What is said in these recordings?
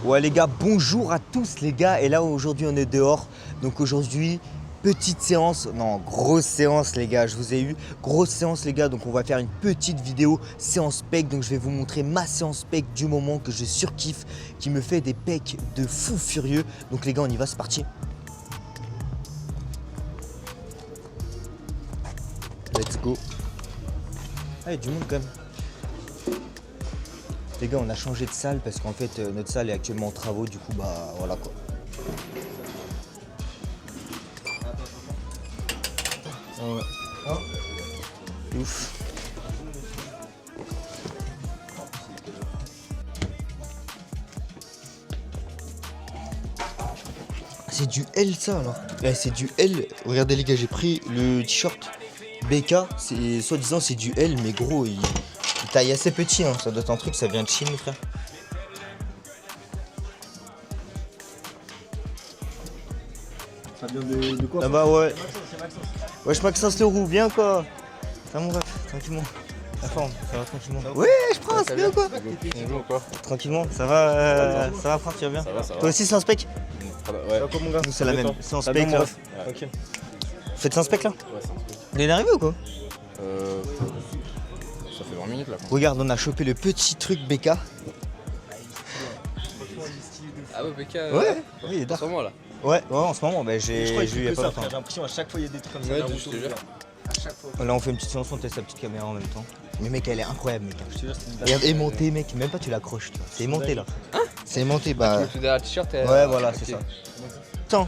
Ouais les gars, bonjour à tous les gars. Et là aujourd'hui on est dehors. Donc aujourd'hui, petite séance, non grosse séance les gars, je vous ai eu. Grosse séance les gars, donc on va faire une petite vidéo séance pec. Donc je vais vous montrer ma séance pec du moment que je surkiffe, qui me fait des pecs de fou furieux. Donc les gars on y va, c'est parti. Let's go. Ah, il y a du monde quand même. Les gars, on a changé de salle parce qu'en fait, notre salle est actuellement en travaux. Du coup, bah voilà quoi. Ouais. Oh. Ouf. C'est du L ça alors. Ouais, c'est du L. Regardez les gars, j'ai pris le t-shirt BK. C'est soi-disant c'est du L, mais gros, il taille assez petit. Hein. Ça doit être un truc, ça vient de Chine, frère. Ça vient de quoi? Ah bah ouais. Wesh Maxence Leroux, bien quoi. Ça mon ref, tranquillement. La forme, ça va tranquillement. Ouais, je prends, c'est bien quoi. Bonjour quoi. Tranquillement, ça va frère, tu vas bien? Ça va, ça va. Toi aussi c'est un spec? Ouais. Nous c'est la même, c'est un spec là. Ok. Faites un spec là? Ouais, c'est un truc. Il est arrivé ou quoi? Ça fait 20 minutes là. Regarde, on a chopé le petit truc BK. Ah ouais, BK. Ouais, oui, il est En dark. ce moment là. Ouais, en ce moment, bah, Je crois j'ai eu il y a que pas ça, longtemps. frère. J'ai l'impression à chaque fois il y a des trucs comme ça. Ouais, Naruto, je te jure. À chaque fois. Là on fait une petite séance, on teste la petite caméra en même temps. Mais mec, elle est incroyable mec. Je te jure, c'est une Regarde, aimanté mec, même pas tu l'accroches, tu vois. C'est aimanté là. C'est aimanté, bah. Tu mets derrière le t-shirt. Ouais, voilà, ok. c'est ça. Attends,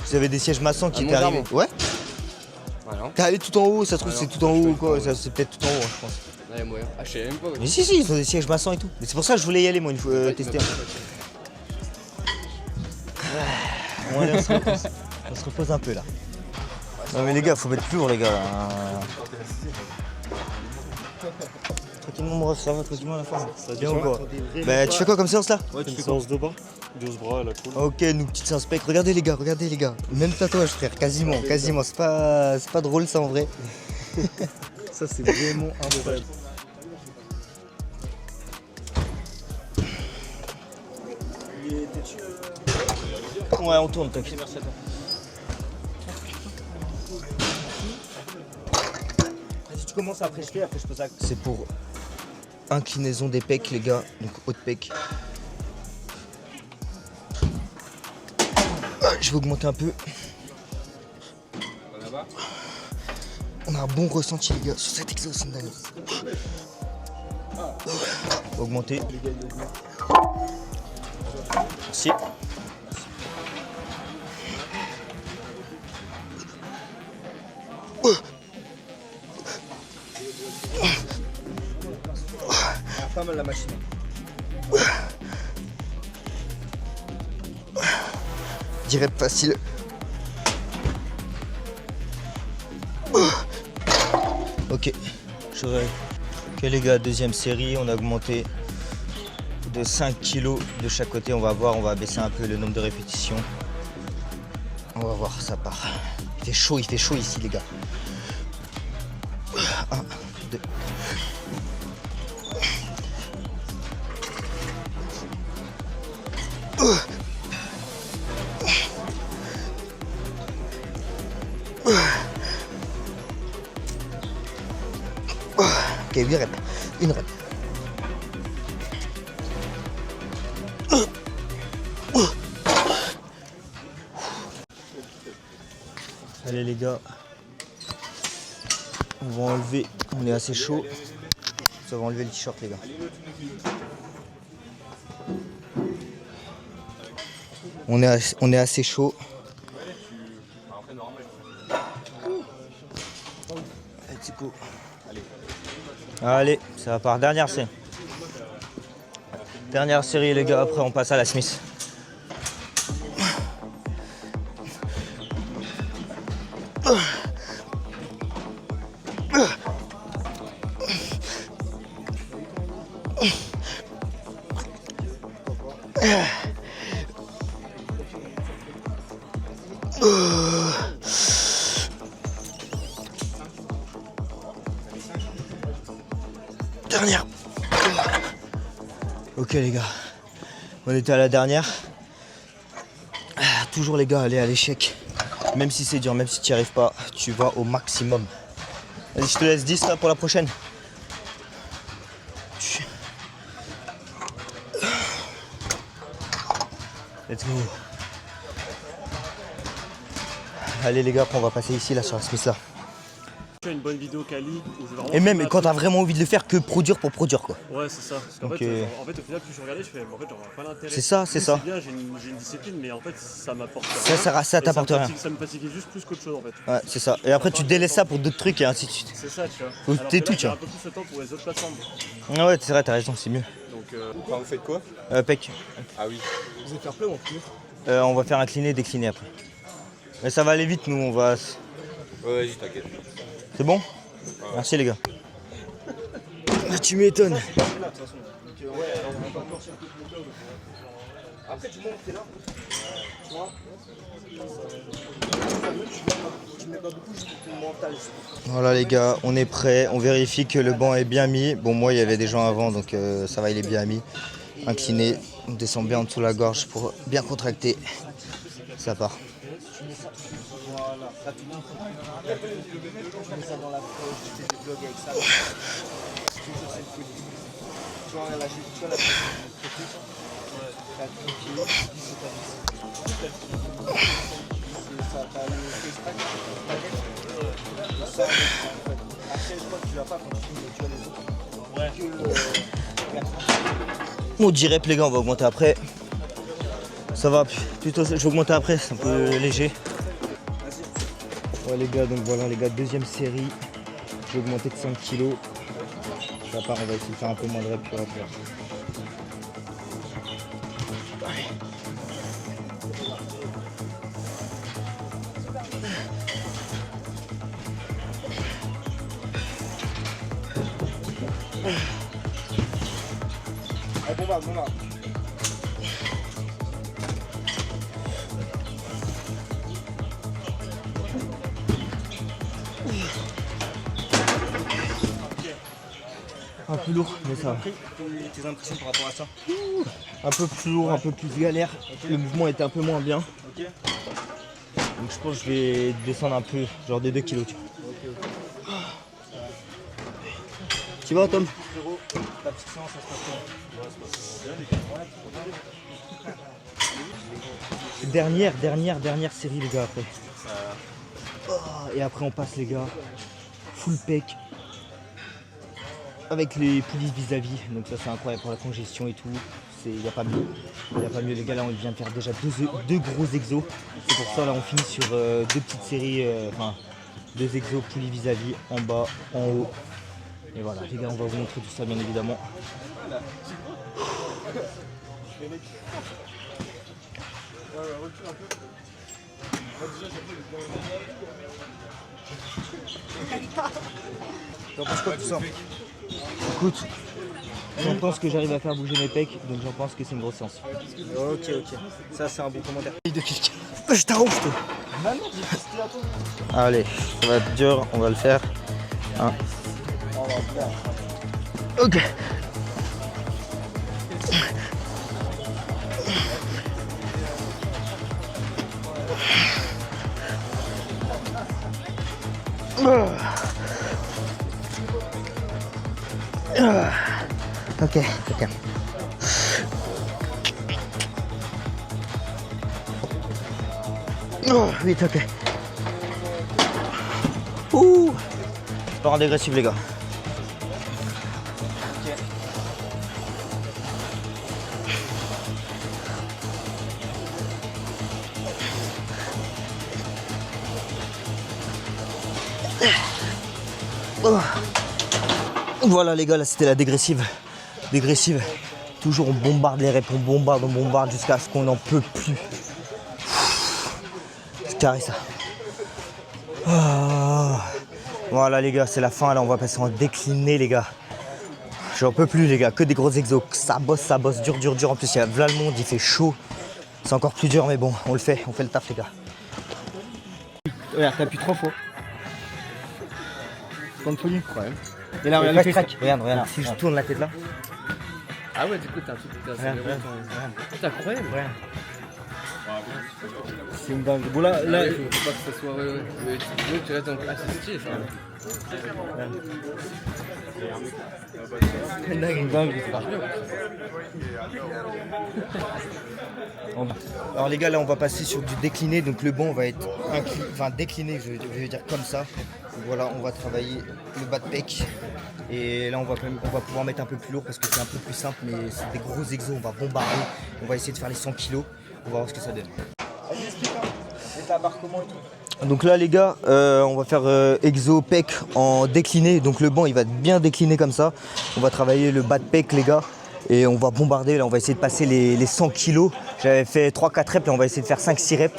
vous avez des sièges maçons qui À étaient arrivés. Montgeron. Ouais. Ouais, non. T'es allé tout en haut, ça se trouve Ah c'est non, tout en je haut ou sais quoi, pas, ouais. c'est peut-être tout en haut hein, je pense. Là, il y a moyen. Ah, je savais même pas. Ouais. Mais si, ils ont des sièges maçons et tout. Mais c'est pour ça que je voulais y aller moi une fois tester. Bon, allez, on se repose un peu là. Non mais les gars, faut mettre plus lourd les gars. Tranquillement mon ref, ça va tranquillement la forme. Ça bien ou quoi? Bah tu fais quoi comme séance là? Ouais, tu fais séance de bras. 12 bras à la cool. Ok, nous petite séance pec. Regardez les gars. Même tatouage frère, quasiment. C'est pas drôle ça en vrai. Ça, c'est vraiment incroyable. Ouais, on tourne, t'inquiète. Merci à toi. Vas-y, tu commences après je fais, après je pose la. C'est pour inclinaison des pecs les gars, donc haut de pec. Je vais augmenter un peu. On a un bon ressenti les gars sur cet exo Sandali. Augmenter. Merci. Pas mal la machine. Direct facile. Ok. Ok les gars, deuxième série, on a augmenté de 5 kg de chaque côté. On va voir, on va baisser un peu le nombre de répétitions. On va voir, ça part. Il fait chaud ici les gars. 1, 2. Ok, 8 reps. Une rep. Allez les gars. On va enlever. On est assez chaud. Ça va enlever le t-shirt les gars. On est assez chaud. Let's go. Allez, ça part. Dernière série. Dernière série les gars, après on passe à la Smith. Dernière. Ok les gars. On était à la dernière. Toujours les gars, aller à l'échec. Même si c'est dur, même si tu n'y arrives pas, tu vas au maximum. Vas-y, je te laisse 10 là pour la prochaine. Let's go. Allez les gars, après on va passer ici là sur la Smith là. Une bonne vidéo quali. Et même quand t'as vraiment envie de le faire, que produire pour produire quoi. Ouais, c'est ça. Parce qu'en Donc, fait, en fait, au final, plus je regardais, je fais, en fait, j'aurais pas l'intérêt. C'est ça, c'est ça. C'est bien, j'ai une discipline, mais en fait, ça m'apporte Ça t'apporte rien. Ça me fatiguait juste plus qu'autre chose en fait. Ouais, c'est ça. Et après tu délaisses ça pour d'autres trucs et ainsi de suite. C'est ça, tu vois. Faut Alors tais que tout, là, tu j'ai vois. un peu plus de temps pour les autres plateformes. Ah ouais, c'est vrai, t'as raison, c'est mieux. Donc, Enfin, vous faites quoi? Pec. Ah oui. vous êtes fair play ou en plus? On va faire incliner, décliner après. Mais ça va aller vite, nous, on va. Ouais, vas-y, t'inquiète. C'est bon? Merci les gars. Tu m'étonnes. Après, du moment que t'es là, tu vois, tu mets pas beaucoup juste pour ton mental. Voilà les gars, on est prêt. On vérifie que le banc est bien mis. Bon, moi, il y avait des gens avant, donc ça va, il est bien mis. Incliné, on descend bien en dessous de la gorge pour bien contracter. Ça part. Voilà, rapidement. Tu mets ça dans la poche, tu fais des vlogs avec ça. Toujours cette folie. Tu vois, là, tu vois la t'as 10 kilos, 10 c'est ta vie. C'est ça, t'as le FaceTime, ta tête, et ça, en fait. Après, je crois que tu l'as pas quand tu filmes, tu vois les autres. Ouais. On dirait les gars, on va augmenter après. Ça va, plutôt, je vais augmenter après, c'est un peu léger. Ouais les gars, donc voilà les gars, deuxième série. J'ai augmenté de 5 kilos. Ça part, on va essayer de faire un peu moins de reps pour la faire. Allez, bombarde. Un peu lourd, mais ça va. Tes impressions par rapport à ça? Un peu plus lourd, un peu plus galère. Le mouvement était un peu moins bien. Ok. Donc je pense que je vais descendre un peu, genre de 2 kilos. Tu vas Tom? Frérot, ta petite séance, ça se passe comment? Dernière série les gars après. Oh, et après on passe les gars. Full pec. Avec les poulies vis-à-vis. Donc ça c'est incroyable pour la congestion et tout. Il n'y a pas mieux. Il n'y a pas mieux les gars, là on vient de faire déjà deux gros exos. C'est pour ça là on finit sur deux petites séries, enfin deux exos poulies vis-à-vis en bas, en haut. Et voilà les gars, on va vous montrer tout ça bien évidemment. T'en penses quoi de tout ça? Écoute, j'en pense que j'arrive à faire bouger mes pecs, donc j'en pense que c'est une grosse séance. Ok. Ça, c'est un bon commentaire. De quelqu'un. Je t'arrange toi. Allez, ça va être dur, on va le faire. Hein. Ok. Ok. Oh, vite, ok. Ouh. Je pars en dégressif les gars. Oh. Voilà les gars, là c'était la dégressive. Toujours on bombarde les reps, on bombarde jusqu'à ce qu'on n'en peut plus. C'est carré ça. Oh. Voilà les gars, c'est la fin, là on va passer en décliné les gars. J'en peux plus les gars, que des gros exos, ça bosse, dur. En plus il y a là le monde, il fait chaud. C'est encore plus dur mais bon, on fait le taf les gars. Regarde, t'appuies 3 fois. Comme folie. Ouais. Et là, regarde, regarde, si je tourne la tête là. Ah ouais, du coup, t'as un truc. C'est incroyable. Ouais. C'est une dingue. Bon là, Il faut pas que ça soit. Mais tu restes donc assez stylé, ça. une dingue. Alors les gars, là on va passer sur du décliné, donc le banc va être décliné, je veux dire comme ça. Donc voilà, on va travailler le bas de pec. Et là on va pouvoir mettre un peu plus lourd parce que c'est un peu plus simple, mais c'est des gros exos, on va bombarder. On va essayer de faire les 100 kg, on va voir ce que ça donne. Vas-y, explique-moi. Et ta barre comment et tout? Donc là les gars, on va faire exo pec en décliné, donc le banc il va être bien décliné comme ça. On va travailler le bas de pec les gars. Et on va bombarder, là on va essayer de passer les 100 kg. J'avais fait 3-4 reps, là on va essayer de faire 5-6 reps.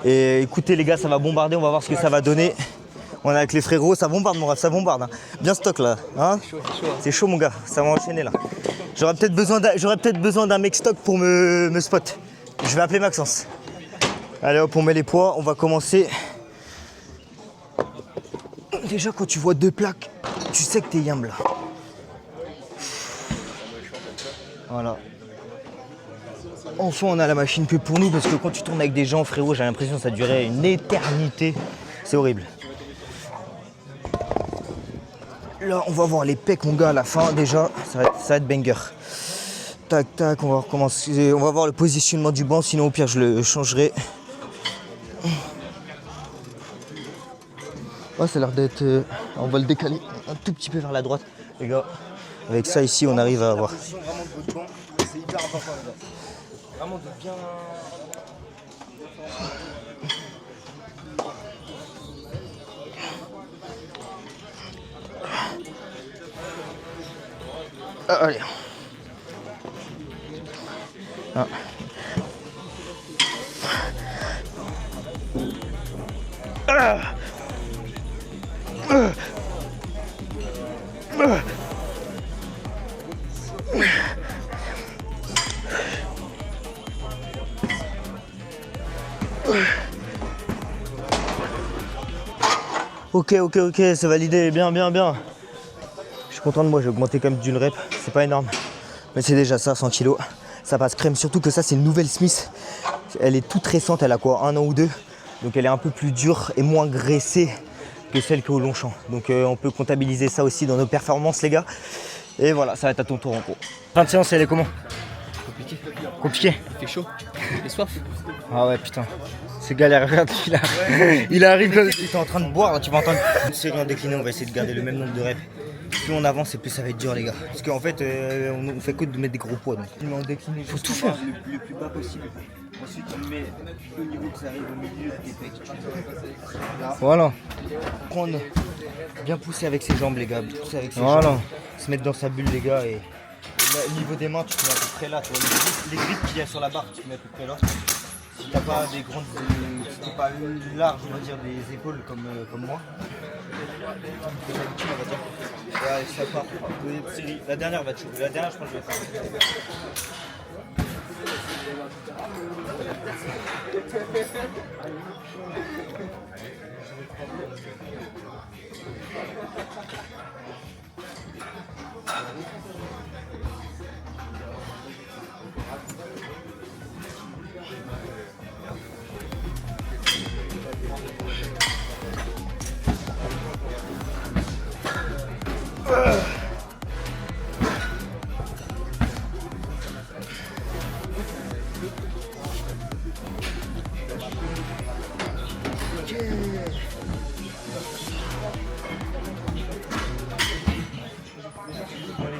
Et écoutez les gars, ça va bombarder, on va voir ce que ça va donner. On est avec les frérots, ça bombarde mon ref, ça bombarde. Hein. Bien stock là, hein. C'est chaud mon gars, ça va enchaîner là. J'aurais peut-être besoin d'un mec stock pour me spot. Je vais appeler Maxence. Allez hop, on met les poids, on va commencer. Déjà quand tu vois 2 plaques, tu sais que t'es yamb là. Voilà. Enfin on a la machine que pour nous parce que quand tu tournes avec des gens frérot j'ai l'impression que ça durait une éternité. C'est horrible. Là on va voir les pecs mon gars à la fin déjà. Ça va être banger. Tac tac, on va recommencer. On va voir le positionnement du banc, sinon au pire je le changerai. Ouais, ça a l'air d'être. On va le décaler un tout petit peu vers la droite les gars. Avec ça ici on arrive à avoir. Vraiment de votre banc, c'est hyper important les gars. Vraiment de bien. Ah, allez. Ah. Ah. Ok, c'est validé, bien. Je suis content de moi, j'ai augmenté quand même d'une rep, c'est pas énorme. Mais c'est déjà ça, 100 kg. Ça passe crème, surtout que ça c'est une nouvelle Smith. Elle est toute récente, elle a quoi, 1 an ou 2. Donc elle est un peu plus dure et moins graissée que celle qui est au Longchamp. Donc on peut comptabiliser ça aussi dans nos performances les gars. Et voilà, ça va être à ton tour en gros. Fin de séance, elle est comment? Compliqué. Il fait chaud. J'ai soif. Ah ouais putain. C'est galère, regarde, il arrive comme si t'es en train de boire, là, tu vas entendre. Une série en décliné, on va essayer de garder le même nombre de reps. Plus on avance et plus ça va être dur les gars. Parce qu'en fait on fait que de mettre des gros poids donc. Tu mets en décliné, faut tout faire. Le plus bas possible. Ensuite tu mets au niveau que ça arrive au milieu des pecs. Là. Voilà. Prendre, bien pousser avec ses jambes les gars, pousser avec ses jambes. Se mettre dans sa bulle les gars et là, au niveau des mains tu te mets à peu près là. Tu vois, les grips qu'il y a sur la barre tu te mets à peu près là. Si t'as pas des grandes, si t'es pas large on va dire des épaules comme moi. Ouais, ça part. La dernière va te chauffer. La dernière je pense que je vais faire.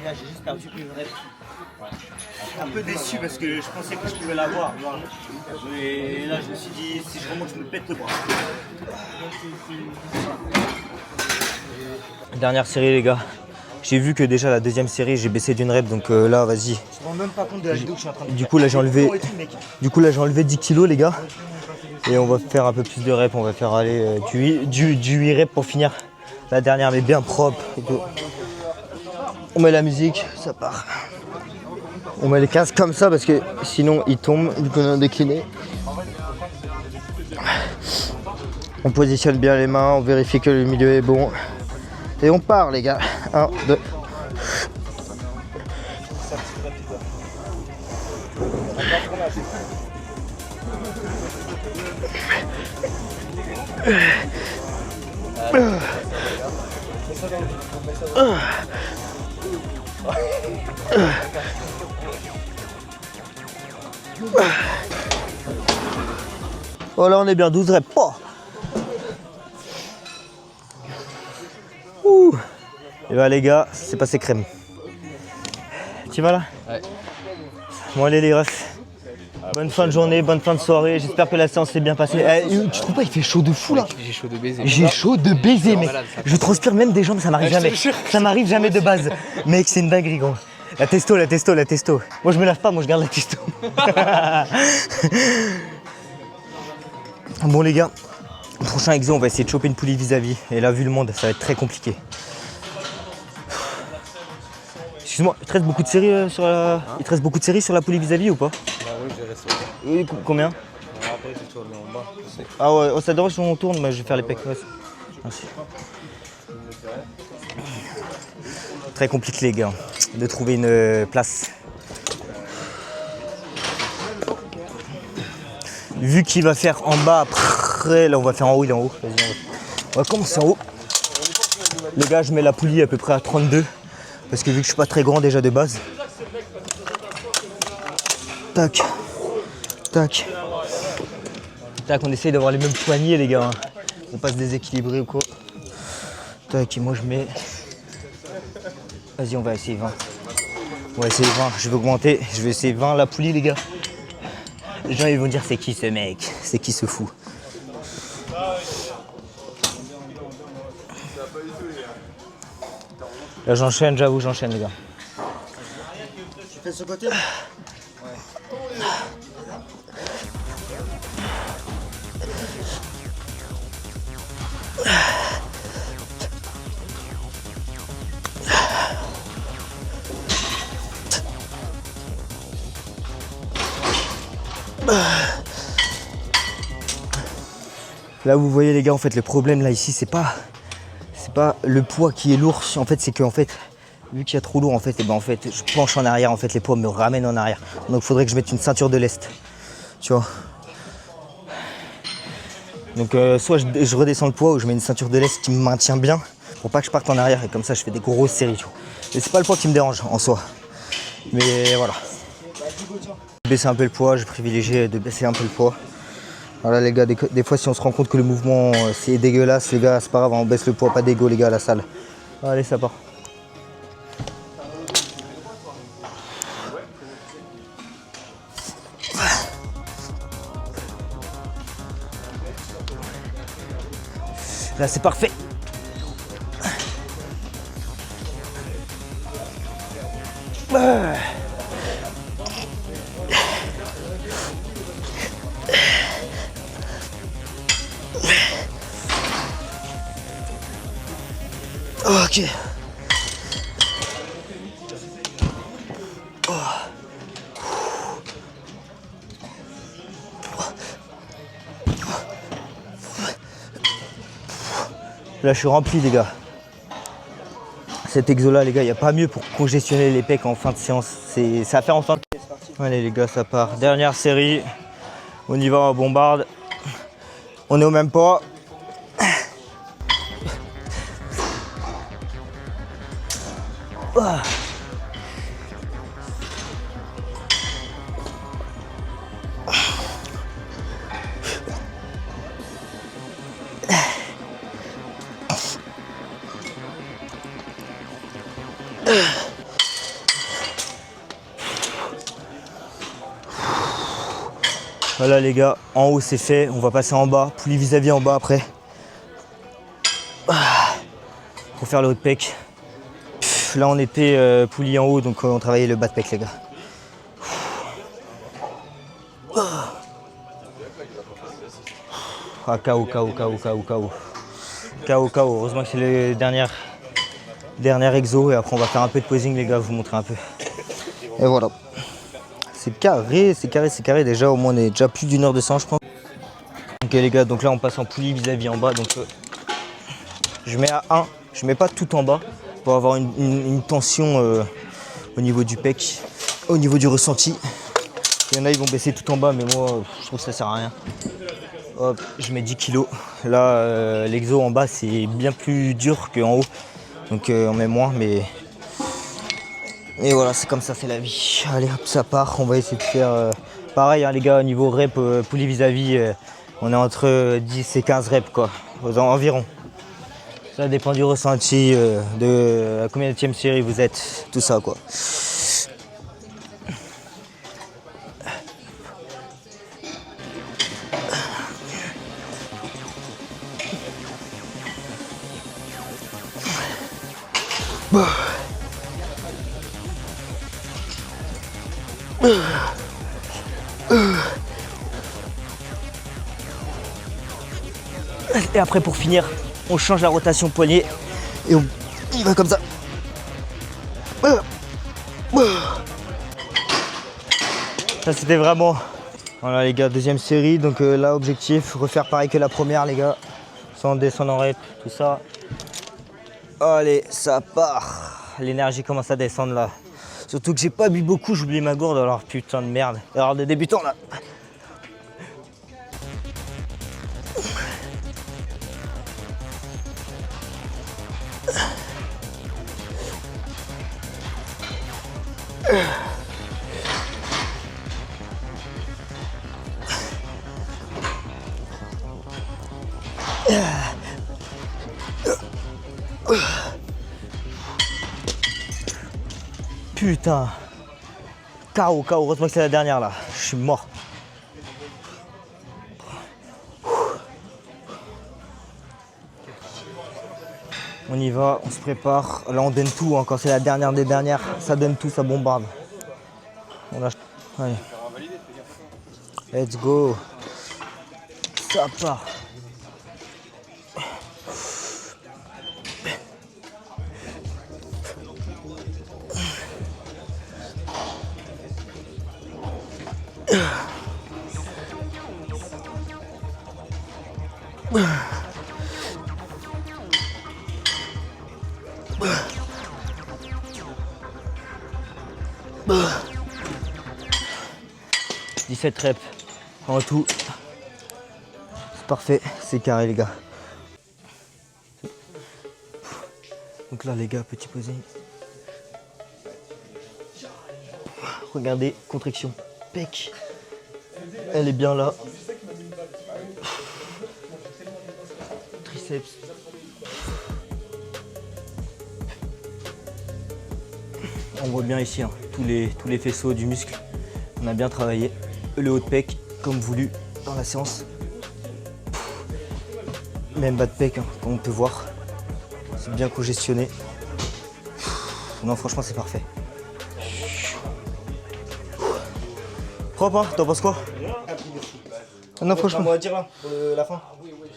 J'ai juste perdu une rep. Un peu déçu parce que je pensais que je pouvais l'avoir. Et là je me suis dit si je remonte je me pète le bras. Dernière série les gars. J'ai vu que déjà la deuxième série j'ai baissé d'une rep donc là vas-y. Je me rends même pas compte de la vidéo que je suis en train de faire. Du coup là j'ai enlevé 10 kilos les gars. Et on va faire un peu plus de reps. On va faire aller du 8 reps pour finir la dernière mais bien propre. On met la musique, ça part. On met les casques comme ça parce que sinon ils tombent, du coup on est décliné. On positionne bien les mains, on vérifie que le milieu est bon. Et on part les gars. 1, 2. Oh là on est bien, 12 reps. Oh. Ouh. Et bah les gars, c'est passé crème. Tu vas là? Ouais. Bon allez les refs. Bonne fin de journée, bonne fin de soirée. J'espère que la séance s'est bien passée. Tu trouves pas il fait chaud de fou là? J'ai chaud de baiser. J'ai chaud de baiser mec. malade, ça. Je transpire même des jambes, ça m'arrive jamais. Ça m'arrive jamais de base. Mec c'est une dinguerie gros. La testo. Moi je me lave pas, moi je garde la testo. Bon les gars, prochain exo on va essayer de choper une poulie vis-à-vis. Et là vu le monde ça va être très compliqué. Excuse-moi, il te reste beaucoup de séries sur la... Il te reste beaucoup de séries sur la poulie vis-à-vis ou pas? Bah oui, j'ai resté. Oui, combien? Après, tu tournes en bas. Ah ouais, oh, ça devrait si on tourne, mais je vais faire les pecs. Ouais. Merci. Très compliqué les gars, de trouver une place. Vu qu'il va faire en bas après, là on va faire en haut, il est en haut. Vas-y, on va commencer en haut. Les gars, je mets la poulie à peu près à 32. Parce que vu que je suis pas très grand déjà de base. Tac. Tac. Tac, on essaye d'avoir les mêmes poignées les gars. On passe déséquilibré ou quoi. Tac, et moi je mets... Vas-y, on va essayer 20. On va essayer 20, je vais augmenter. Je vais essayer 20 la poulie les gars. Les gens ils vont dire c'est qui ce mec? C'est qui ce fou? Là j'enchaîne, j'avoue j'enchaîne les gars. Tu fais ce côté? Ouais. Là vous voyez les gars, en fait le problème là ici c'est pas le poids qui est lourd, en fait c'est que en fait vu qu'il y a trop lourd en fait, et ben en fait je penche en arrière, en fait les poids me ramènent en arrière. Donc il faudrait que je mette une ceinture de lest. Tu vois. Donc soit je redescends le poids ou je mets une ceinture de lest qui me maintient bien pour pas que je parte en arrière et comme ça je fais des grosses séries. Tu vois. Et c'est pas le poids qui me dérange en soi. Mais voilà. Baisser un peu le poids, je privilégie de baisser un peu le poids. Voilà les gars, des fois si on se rend compte que le mouvement c'est dégueulasse les gars, c'est pas grave, on baisse le poids, pas d'ego les gars à la salle. Allez ça part. Là c'est parfait. Ok. Là je suis rempli les gars. Cet exo là les gars, il n'y a pas mieux pour congestionner les pecs en fin de séance. C'est à faire en fin de... Allez les gars, ça part. Dernière série. On y va, on bombarde. On est au même poids. Voilà les gars, en haut c'est fait, on va passer en bas, poulie vis-à-vis en bas après. Pour faire le haut de pec. Là on était poulie en haut, donc on travaillait le bas de pec les gars. Ah, KO. Heureusement que c'est le dernier exo et après on va faire un peu de posing les gars, vous montrer un peu. Et voilà. C'est carré. Déjà, au moins, on est déjà plus d'1 heure de séance, je pense. Ok, les gars, donc là, on passe en poulie vis-à-vis en bas. Donc, je mets à 1. Je mets pas tout en bas pour avoir une tension au niveau du pec, au niveau du ressenti. Il y en a, ils vont baisser tout en bas, mais moi, je trouve que ça sert à rien. Hop, je mets 10 kilos. Là, l'exo en bas, c'est bien plus dur qu'en haut. Donc, on met moins, mais... Et voilà, c'est comme ça, c'est la vie. Allez, hop, ça part. On va essayer de faire... pareil, hein, les gars, au niveau rep, poulie vis-à-vis, on est entre 10 et 15 reps, quoi. Environ. Ça dépend du ressenti, de la combienième série vous êtes, tout ça, quoi. Et après, pour finir, on change la rotation poignet et on y va comme ça. Ça, c'était vraiment... Voilà les gars, deuxième série. Donc là, objectif, refaire pareil que la première, les gars. Sans descendre en rep, tout ça. Allez, ça part. L'énergie commence à descendre là. Surtout que j'ai pas bu beaucoup, j'oublie ma gourde, alors putain de merde. Alors des débutants là. Putain. KO, heureusement que c'est la dernière là. Je suis mort. On y va, on se prépare. Là on donne tout, hein. Quand c'est la dernière des dernières, ça donne tout, ça bombarde. On lâche. Allez. Let's go. Ça part. « 17 reps en tout. C'est parfait, c'est carré les gars. Donc là les gars, petit posing. Regardez, contraction pec. Elle est bien là. Triceps. On voit bien ici hein, tous les faisceaux du muscle. On a bien travaillé. Le haut de pec comme voulu dans la séance. Même bas de pec, hein, comme on peut voir. C'est bien congestionné. Non, franchement, c'est parfait. Propre, hein? T'en penses quoi? Non, franchement. On va dire là, pour la fin.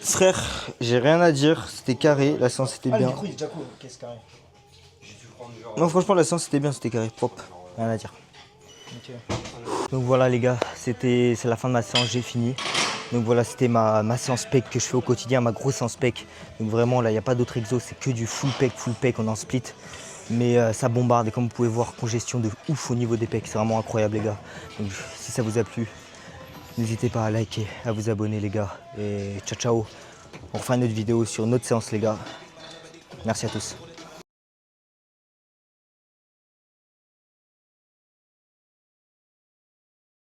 Frère, j'ai rien à dire. C'était carré. La séance était bien. il est déjà cool. Qu'est-ce carré? Non, franchement, la séance c'était bien. C'était carré. Propre. Rien à dire. Okay. Donc voilà les gars, c'est la fin de ma séance, j'ai fini. Donc voilà, c'était ma séance pec que je fais au quotidien, ma grosse séance pec. Donc vraiment là, il n'y a pas d'autre exo, c'est que du full pec, on est en split. Mais ça bombarde et comme vous pouvez voir, congestion de ouf au niveau des pecs, c'est vraiment incroyable les gars. Donc si ça vous a plu, n'hésitez pas à liker, à vous abonner les gars. Et ciao ciao, on refait une autre vidéo sur une autre séance les gars. Merci à tous.